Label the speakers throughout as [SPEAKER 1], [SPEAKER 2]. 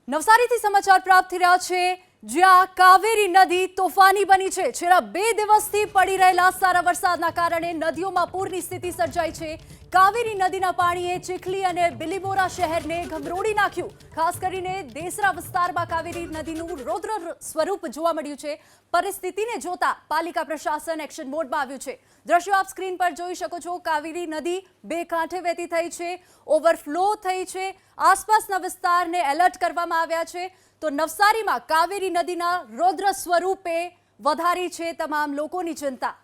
[SPEAKER 1] નવસારીથી સમાચાર પ્રાપ્ત થઈ રહ્યા છે, જ્યાં કાવેરી નદી તોફાની બની છે। છેલ્લા 2 દિવસથી પડી રહેલા સારા વરસાદના કારણે નદીઓમાં પૂરની સ્થિતિ સર્જાઈ છે। કાવેરી નદીના પાણીએ ચીખલી અને બિલીમોરા શહેરને ગમરોડી નાખ્યું। ખાસ કરીને દેસરા વિસ્તારમાં કાવેરી નદીનું રૌદ્ર સ્વરૂપ જોવા મળ્યું છે। પરિસ્થિતિને જોતા પાલિકા પ્રશાસન એક્શન મોડમાં આવ્યું છે। દ્રશ્યો આપ સ્ક્રીન પર જોઈ શકો છો। કાવેરી નદી બે કાંઠે વહેતી થઈ છે, ઓવરફ્લો થઈ છે। આસપાસના વિસ્તારને એલર્ટ કરવામાં આવ્યા છે। તો નવસારીમાં કાવેરી નદીના રૌદ્ર સ્વરૂપે વધારી છે તમામ લોકોની ચિંતા।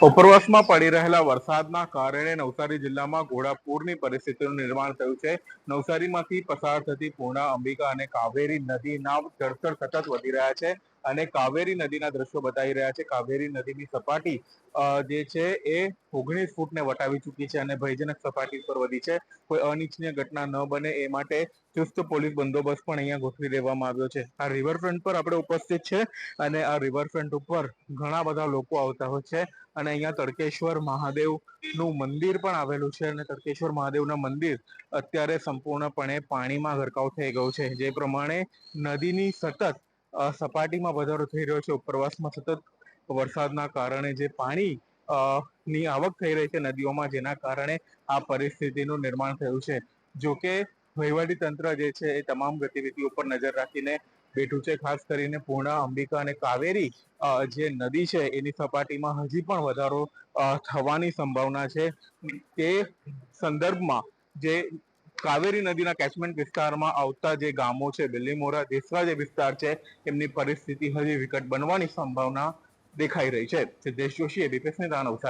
[SPEAKER 2] ઉપરવાસમાં પડી રહેલા વરસાદના કારણે નવસારી જિલ્લામાં ઘોડાપૂરની પરિસ્થિતિનું નિર્માણ થયું છે। નવસારીમાંથી પસાર થતી પૂર્ણા, અંબિકા અને કાવેરી નદીના જળસ્તર સતત વધી રહ્યા છે અને કાવેરી નદીના દ્રશ્યો બતાવી રહ્યા છે। કાવેરી નદીની સપાટી જે છે એ 19 ફૂટને વટાવી ચૂકી છે અને ભયજનક સપાટી પર વધી છે। કોઈ અનિચ્છનીય ઘટના ન બને એ માટે ચુસ્ત પોલીસ બંદોબસ્ત પણ અહીંયા ગોઠવી દેવામાં આવ્યો છે। આ રિવરફ્રન્ટ પર આપણે ઉપસ્થિત છે અને આ રિવરફ્રન્ટ ઉપર ઘણા બધા લોકો આવતા હોય છે અને અહીંયા તડકેશ્વર મહાદેવનું મંદિર પણ આવેલું છે અને તડકેશ્વર મહાદેવના મંદિર અત્યારે સંપૂર્ણપણે પાણીમાં ગરકાવ થઈ ગયું છે। જે પ્રમાણે નદીની સતત સપાટીમાં વધારો થઈ રહ્યો છે। ઉપરવાસમાં સતત વરસાદના કારણે જે પાણી ની આવક થઈ રહી છે નદીઓમાં, જેના કારણે આ પરિસ્થિતિનું નિર્માણ થયું છે। જોકે વહીવટી તંત્ર જે છે એ તમામ ગતિવિધિઓ પર નજર રાખીને બેઠું છે। ખાસ કરીને પૂર્ણા, અંબિકા અને કાવેરી જે નદી છે એની સપાટીમાં હજી પણ વધારો થવાની સંભાવના છે। તે સંદર્ભમાં જે કાવેરી નદીના કેચમેન્ટ વિસ્તારમાં આવતા જે ગામો છે, બિલીમોરા, દેસરા જે વિસ્તાર છે, એમની પરિસ્થિતિ હજી વિકટ બનવાની સંભાવના દેખાઈ રહી છે। Siddhesh Joshi, ABP news, Navsari.